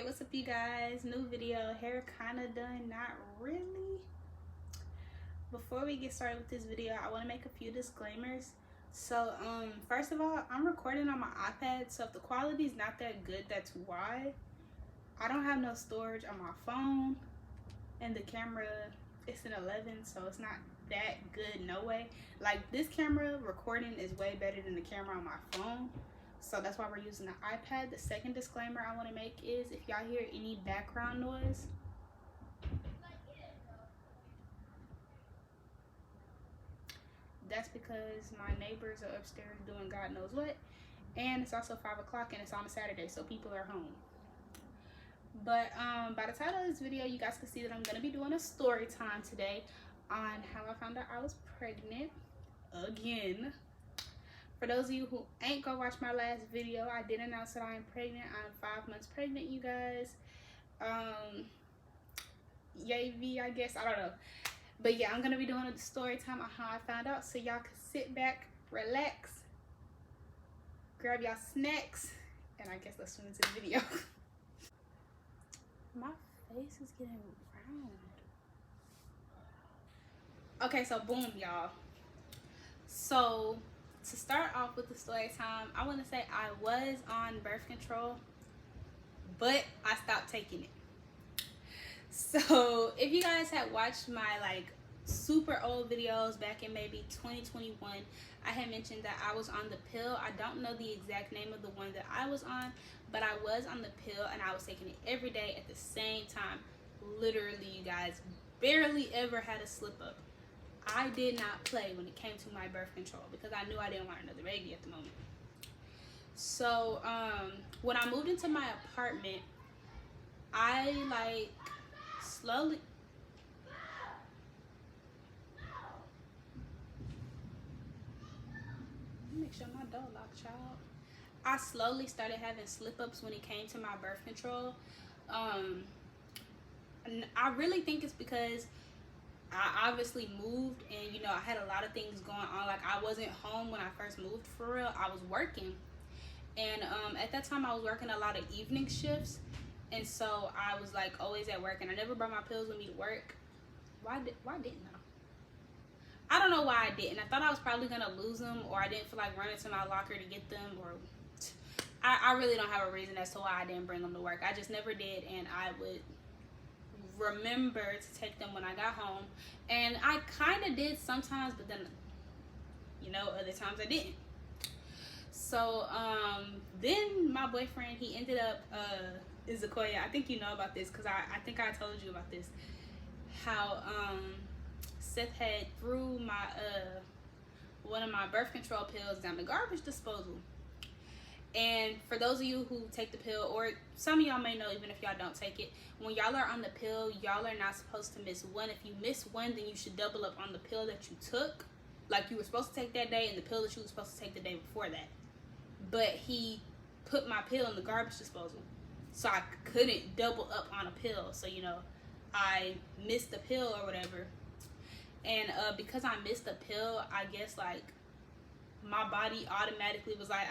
Alright, what's up you guys? New video, hair kinda done, not really. Before we get started with this video, I want to make a few disclaimers. So first of all, I'm recording on my iPad, so if the quality is not that good, that's why. I don't have no storage on my phone, and the camera, it's an 11, so it's not that good, no way. Like, this camera recording is way better than the camera on my phone, so that's why we're using the iPad. The second disclaimer I want to make is, if y'all hear any background noise, that's because my neighbors are upstairs doing God knows what, and it's also 5 o'clock and it's on a Saturday, so people are home. But by the title of this video, you guys can see that I'm going to be doing a story time today on how I found out I was pregnant again. For those of you who ain't go watch my last video, I did announce that I am pregnant. I'm 5 months pregnant, you guys. Yay V, I guess, I don't know. But yeah, I'm going to be doing a story time on how I found out, so y'all can sit back, relax, grab y'all snacks, and I guess let's jump into the video. My face is getting round. Okay, so boom, y'all. So to start off with the story time, I want to say I was on birth control, but I stopped taking it. So if you guys had watched my like super old videos back in maybe 2021, I had mentioned that I was on the pill. I don't know the exact name of the one that I was on, but I was on the pill and I was taking it every day at the same time. Literally, you guys, barely ever had a slip up. I did not play when it came to my birth control because I knew I didn't want another baby at the moment. So when I moved into my apartment, I like slowly make sure my door locked, child. I slowly started having slip-ups when it came to my birth control. I really think it's because I obviously moved, and you know, I had a lot of things going on. Like, I wasn't home when I first moved, for real. I was working, and at that time I was working a lot of evening shifts, and so I was like always at work, and I never brought my pills with me to work. Why didn't I don't know why I didn't. I thought I was probably gonna lose them, or I didn't feel like running to my locker to get them, or I really don't have a reason as to why I didn't bring them to work. I just never did, and I would remember to take them when I got home, and I kind of did sometimes, but then, you know, other times I didn't. So then my boyfriend, he ended up Qoya. I think you know about this because I think I told you about this, how Seth had threw my one of my birth control pills down the garbage disposal. And for those of you who take the pill, or some of y'all may know even if y'all don't take it, when y'all are on the pill, y'all are not supposed to miss one. If you miss one, then you should double up on the pill that you took, like you were supposed to take that day, and the pill that you were supposed to take the day before that. But he put my pill in the garbage disposal, so I couldn't double up on a pill. So, you know, I missed the pill or whatever. And because I missed the pill, I guess like my body automatically was like,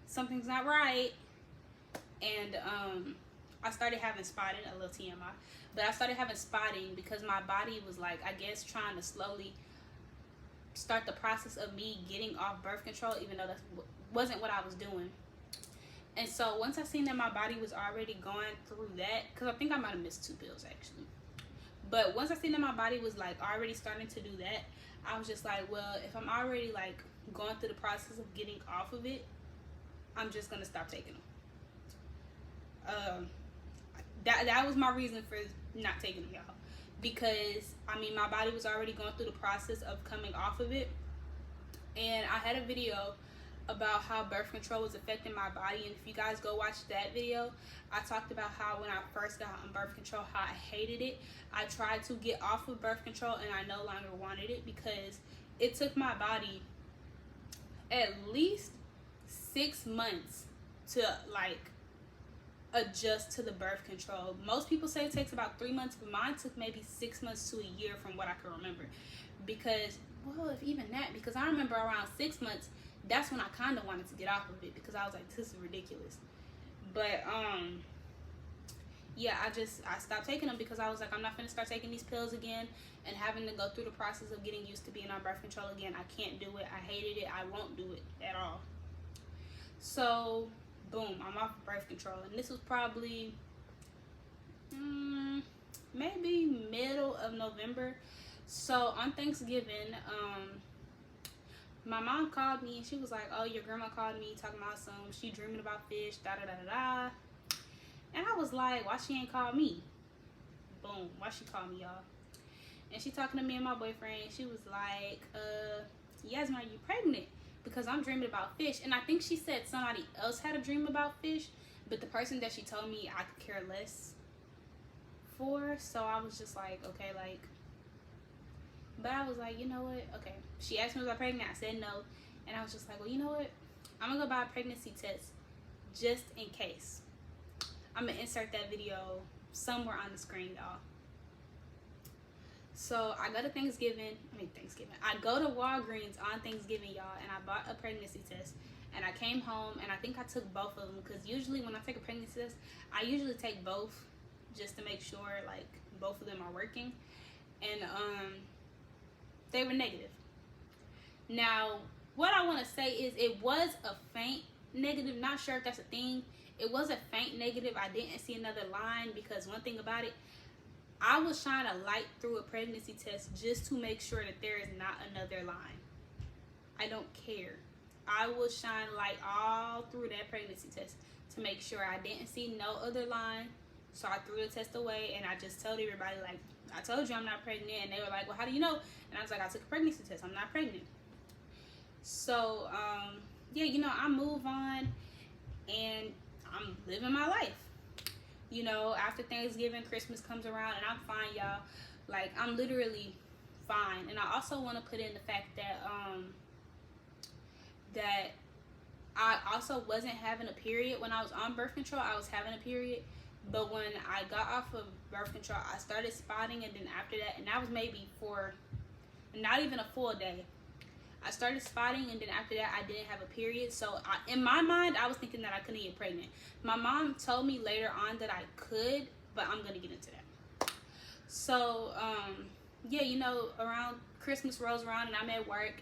something's not right. And I started having spotting, a little TMI, but I started having spotting because my body was like, I guess, trying to slowly start the process of me getting off birth control, even though that wasn't what I was doing. And so once I seen that my body was already going through that, because I think I might have missed 2 pills actually, but once I seen that my body was like already starting to do that, I was just like, well, if I'm already like going through the process of getting off of it, I'm just gonna stop taking them. That was my reason for not taking them, y'all, because I mean, my body was already going through the process of coming off of it, and I had a video about how birth control was affecting my body, and if you guys go watch that video, I talked about how when I first got on birth control, how I hated it. I tried to get off of birth control and I no longer wanted it because it took my body at least 6 months to like adjust to the birth control. Most people say it takes about 3 months, but mine took maybe 6 months to a year from what I can remember. Because, well, if even that, because I remember around 6 months, that's when I kind of wanted to get off of it because I was like, this is ridiculous. But yeah, I stopped taking them because I was like, I'm not gonna start taking these pills again and having to go through the process of getting used to being on birth control again. I can't do it. I hated it. I won't do it at all. So, boom, I'm off birth control, and this was probably maybe middle of November. So on Thanksgiving, my mom called me and she was like, "Oh, your grandma called me talking about she dreaming about fish, da da da da da." And I was like, "Why she ain't called me?" Boom, why she called me, y'all? And she talking to me and my boyfriend. She was like, Yasmin, are you pregnant? Because I'm dreaming about fish. And I think she said somebody else had a dream about fish, but the person that she told me I could care less for. So I was just like, okay, like, but I was like, you know what? Okay. She asked me was I pregnant. I said no. And I was just like, well, you know what? I'm gonna go buy a pregnancy test just in case. I'm gonna insert that video somewhere on the screen, y'all. So I go to Thanksgiving. I go to Walgreens on Thanksgiving, y'all, and I bought a pregnancy test. And I came home and I think I took both of them, because usually when I take a pregnancy test, I usually take both just to make sure like both of them are working. And they were negative. Now, what I want to say is it was a faint negative. Not sure if that's a thing. It was a faint negative. I didn't see another line, because one thing about it, I was trying to light through a pregnancy test just to make sure that there is not another line. I don't care. I will shine light all through that pregnancy test to make sure I didn't see no other line. So I threw the test away and I just told everybody, like, I told you I'm not pregnant. And they were like, well, how do you know? And I was like, I took a pregnancy test. I'm not pregnant. So, yeah, you know, I move on and I'm living my life. You know, after Thanksgiving, Christmas comes around and I'm fine, y'all. Like, I'm literally fine. And I also want to put in the fact that that I also wasn't having a period when I was on birth control. I was having a period, but when I got off of birth control, I started spotting, and then after that, and that was maybe for not even a full day, I started spotting, and then after that, I didn't have a period. So in my mind, I was thinking that I couldn't get pregnant. My mom told me later on that I could, but I'm gonna get into that. So yeah, you know, around Christmas rolls around and I'm at work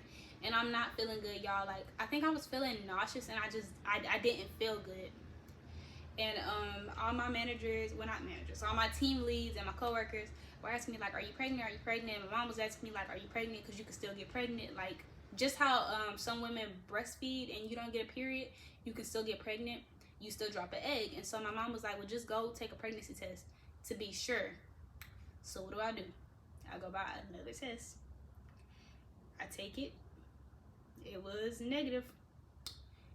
and I'm not feeling good, y'all. Like, I think I was feeling nauseous and I didn't feel good. And all my managers, well, not managers, all my team leads and my coworkers were asking me, like, are you pregnant? Are you pregnant? And my mom was asking me, like, are you pregnant? Because you can still get pregnant. Like, just how some women breastfeed and you don't get a period, you can still get pregnant. You still drop an egg. And so my mom was like, well, just go take a pregnancy test to be sure. So what do? I go buy another test. I take it. It was negative.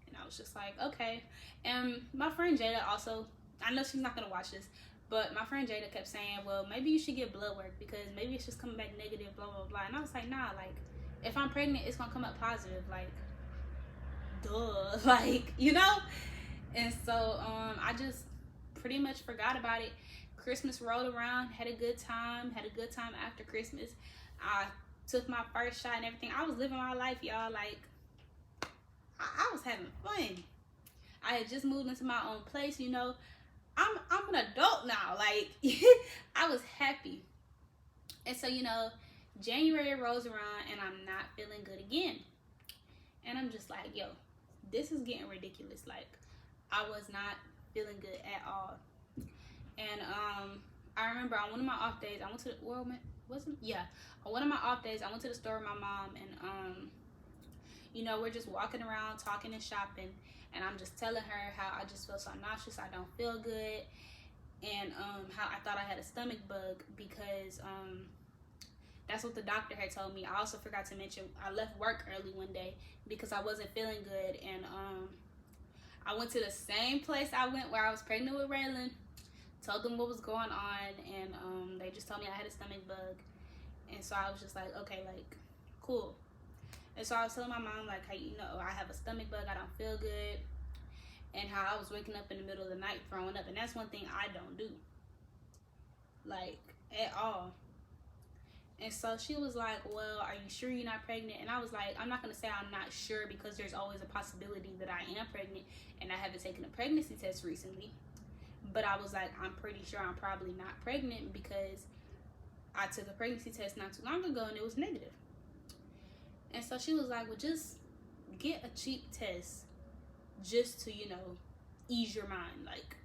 And I was just like, okay. And my friend Jada also, I know she's not going to watch this, but my friend Jada kept saying, well, maybe you should get blood work because maybe it's just coming back negative, blah, blah, blah. And I was like, nah, like, if I'm pregnant, it's going to come up positive. Like, duh. Like, you know? And so I just pretty much forgot about it. Christmas rolled around, had a good time after Christmas. I took my first shot and everything. I was living my life, y'all. Like, I was having fun. I had just moved into my own place, you know. I'm an adult now. Like, I was happy. And so, you know, January rolls around and I'm not feeling good again. And I'm just like, yo, this is getting ridiculous. Like, I was not feeling good at all. And I remember on one of my off days, I went to the, well, wasn't, yeah, on one of my off days, I went to the store with my mom, and you know, we're just walking around talking and shopping, and I'm just telling her how I just feel so nauseous, I don't feel good, and how I thought I had a stomach bug because that's what the doctor had told me. I also forgot to mention I left work early one day because I wasn't feeling good, and I went to the same place I went where I was pregnant with Raylan, told them what was going on, and they just told me I had a stomach bug. And so I was just like, okay, like, cool. And so I was telling my mom, like, hey, you know, I have a stomach bug, I don't feel good, and how I was waking up in the middle of the night throwing up. And that's one thing I don't do, like, at all. And so she was like, well, are you sure you're not pregnant? And I was like, I'm not going to say I'm not sure because there's always a possibility that I am pregnant, and I haven't taken a pregnancy test recently. But I was like, I'm pretty sure I'm probably not pregnant because I took a pregnancy test not too long ago and it was negative. And so she was like, well, just get a cheap test just to, you know, ease your mind. Like,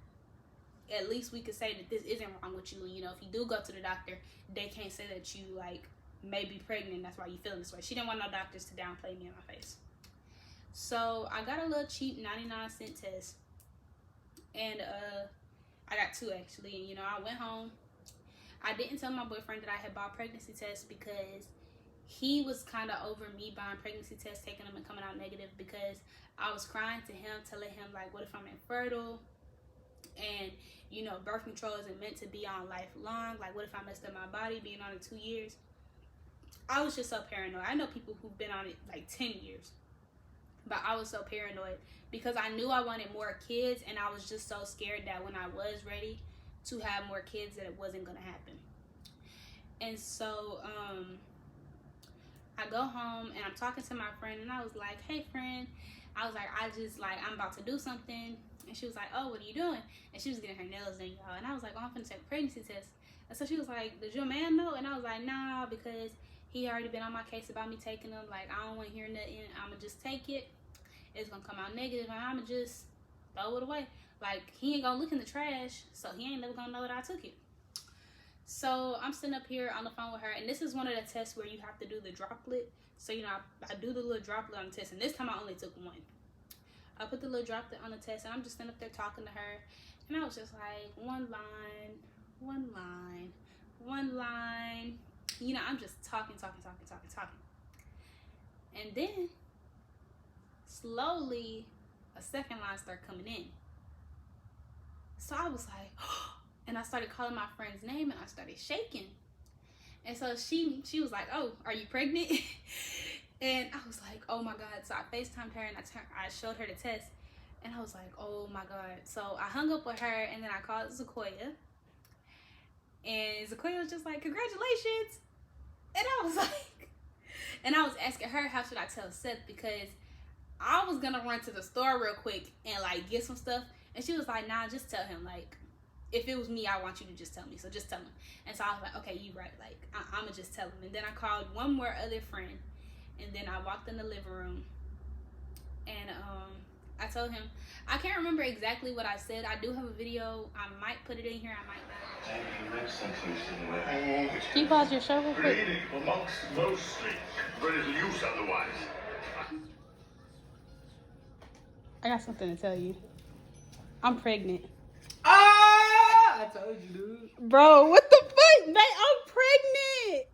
at least we could say that this isn't wrong with you. And, you know, if you do go to the doctor, they can't say that you, like, may be pregnant. That's why you feeling this way. She didn't want no doctors to downplay me in my face. So I got a little cheap 99-cent test. And I got two, actually. And, you know, I went home. I didn't tell my boyfriend that I had bought pregnancy tests because he was kind of over me buying pregnancy tests, taking them and coming out negative, because I was crying to him, telling him, like, what if I'm infertile? And, you know, birth control isn't meant to be on lifelong. Like, what if I messed up my body being on it 2 years? I was just so paranoid. I know people who've been on it like 10 years. But I was so paranoid because I knew I wanted more kids, and I was just so scared that when I was ready to have more kids that it wasn't going to happen. And so I go home and I'm talking to my friend, and I was like, hey friend, I was like, I'm about to do something. And she was like, oh, what are you doing? And she was getting her nails done, y'all. And I was like, oh, I'm finna take a pregnancy test. And so she was like, does your man know? And I was like, nah, because he already been on my case about me taking them. Like, I don't want to hear nothing. I'm going to just take it. It's going to come out negative, and I'm going to just throw it away. Like, he ain't going to look in the trash, so he ain't never going to know that I took it. So I'm sitting up here on the phone with her, and this is one of the tests where you have to do the droplet. So, you know, I do the little droplet on the test, and this time I only took one. I put the little droplet on the test, and I'm just sitting up there talking to her, and I was just like, one line, one line, one line. You know, I'm just talking. And then, slowly, a second line started coming in. So I was like, and I started calling my friend's name, and I started shaking. And so she was like, oh, are you pregnant? And I was like, oh my God. So I FaceTimed her, and I showed her the test, and I was like, oh my God. So I hung up with her, and then I called Zakoya, and Zakoya was just like, congratulations. And I was like, and I was asking her, how should I tell Seth? Because I was gonna run to the store real quick and like get some stuff. And she was like, nah, just tell him. Like, if it was me, I want you to just tell me. So just tell him. And so I was like, okay, you right. Like, I'm gonna just tell him. And then I called one more other friend. And then I walked in the living room. And I told him, I can't remember exactly what I said. I do have a video. I might put it in here. I might not. Can you pause your show real quick? Amongst mostly very little use otherwise. I got something to tell you. I'm pregnant. Ah! I told you, dude. Bro, what the fuck, man? I'm pregnant.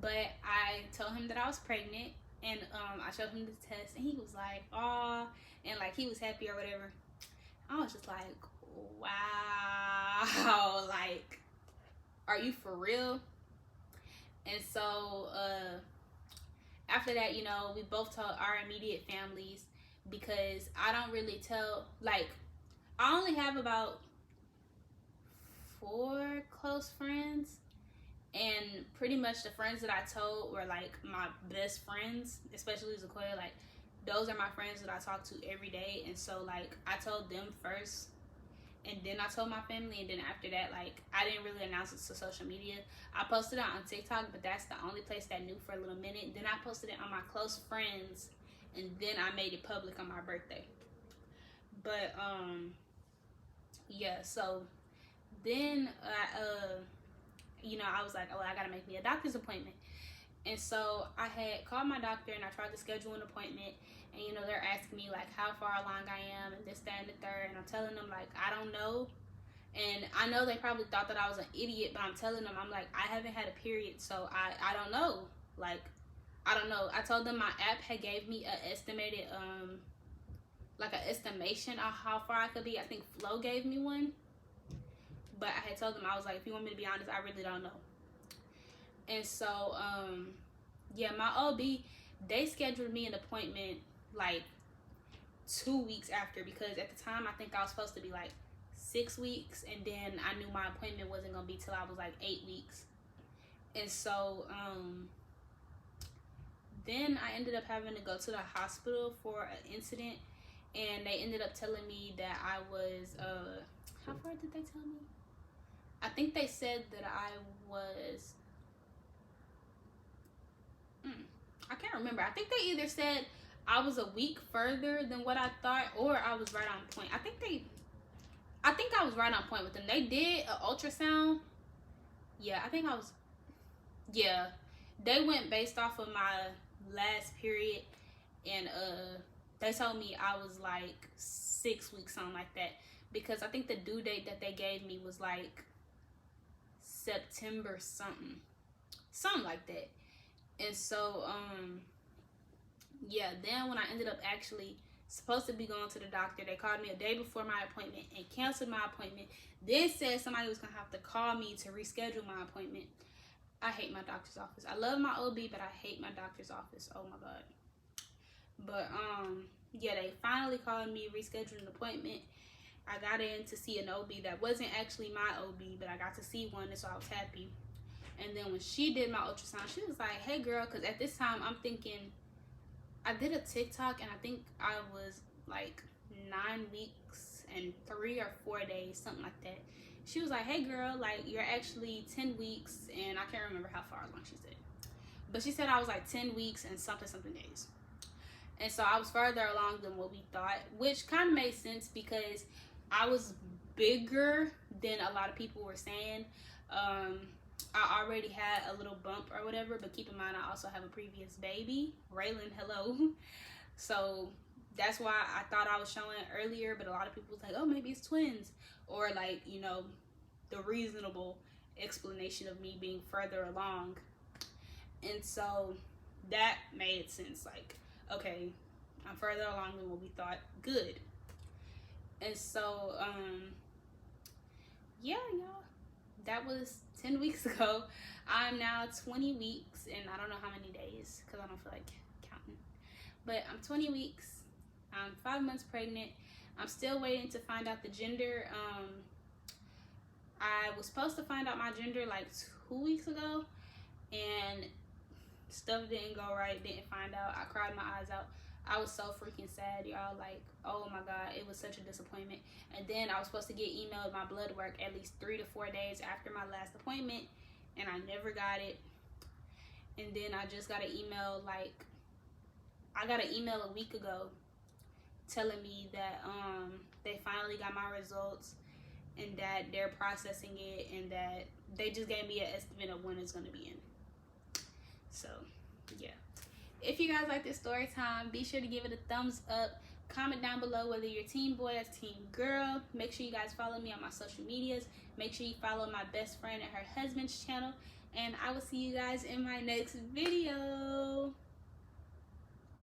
But I told him that I was pregnant, and I showed him the test, and he was like, "Aw," and like he was happy or whatever. I was just like, wow, like, are you for real? And so after that, you know, we both told our immediate families, because I don't really tell, like, I only have about 4 close friends, and pretty much the friends that I told were like my best friends, especially Zakoya. Like, those are my friends that I talk to every day. And so like I told them first, and then I told my family, and then after that, like, I didn't really announce it to social media. I posted it on TikTok, but that's the only place that knew for a little minute. Then I posted it on my close friends, and then I made it public on my birthday. But yeah, so then you know, I was like, oh, I gotta make me a doctor's appointment. And so I had called my doctor, and I tried to schedule an appointment, and you know, they're asking me like how far along I am, and this, that, and the third, and I'm telling them like I don't know. And I know they probably thought that I was an idiot, but I'm telling them, I'm like, I haven't had a period, so I don't know. Like, I don't know. I told them my app had gave me an estimated like an estimation of how far I could be. I think Flo gave me one. But I had told them, I was like, if you want me to be honest, I really don't know. And so, yeah, my OB, they scheduled me an appointment like 2 weeks after, because at the time, I think I was supposed to be like 6 weeks, and then I knew my appointment wasn't going to be till I was like 8 weeks. And so, then I ended up having to go to the hospital for an incident, and they ended up telling me that I was How far did they tell me? I think they said that I was, I can't remember. I think they either said I was a week further than what I thought, or I was right on point. I think I was right on point with them. They did an ultrasound. Yeah, I think I was, yeah. They went based off of my last period, and they told me I was like 6 weeks, something like that. Because I think the due date that they gave me was like September something like that. And so yeah, then when I ended up actually supposed to be going to the doctor, they called me a day before my appointment and canceled my appointment. Then said somebody was gonna have to call me to reschedule my appointment. I hate my doctor's office. I love my OB, but I hate my doctor's office. Oh my god. But yeah, they finally called me, rescheduled an appointment. I got in to see an OB that wasn't actually my OB, but I got to see one, and so I was happy. And then when she did my ultrasound, she was like, hey girl, because at this time I'm thinking, I did a TikTok and I think I was like 9 weeks and 3 or 4 days, something like that. She was like, hey girl, like you're actually 10 weeks and I can't remember how far along she said. But she said I was like 10 weeks and something days. And so I was further along than what we thought, which kind of made sense because I was bigger than a lot of people were saying. I already had a little bump or whatever, but keep in mind I also have a previous baby, Raylan, hello. So that's why I thought I was showing earlier, but a lot of people was like, oh, maybe it's twins, or like, you know, the reasonable explanation of me being further along. And so that made sense, like, okay, I'm further along than what we thought, good. And so yeah, y'all, that was 10 weeks ago. I'm now 20 weeks and I don't know how many days because I don't feel like counting, but I'm 20 weeks. I'm 5 months pregnant. I'm still waiting to find out the gender. I was supposed to find out my gender like 2 weeks ago, and stuff didn't go right, didn't find out. I cried my eyes out. I was so freaking sad, y'all. Like, oh my god, it was such a disappointment. And then I was supposed to get emailed my blood work at least 3 to 4 days after my last appointment, and I never got it. And then I just got an email, like, I got an email a week ago telling me that they finally got my results and that they're processing it, and that they just gave me an estimate of when it's going to be in. So yeah, if you guys like this story time, be sure to give it a thumbs up. Comment down below whether you're team boy or team girl. Make sure you guys follow me on my social medias. Make sure you follow my best friend and her husband's channel, and I will see you guys in my next video.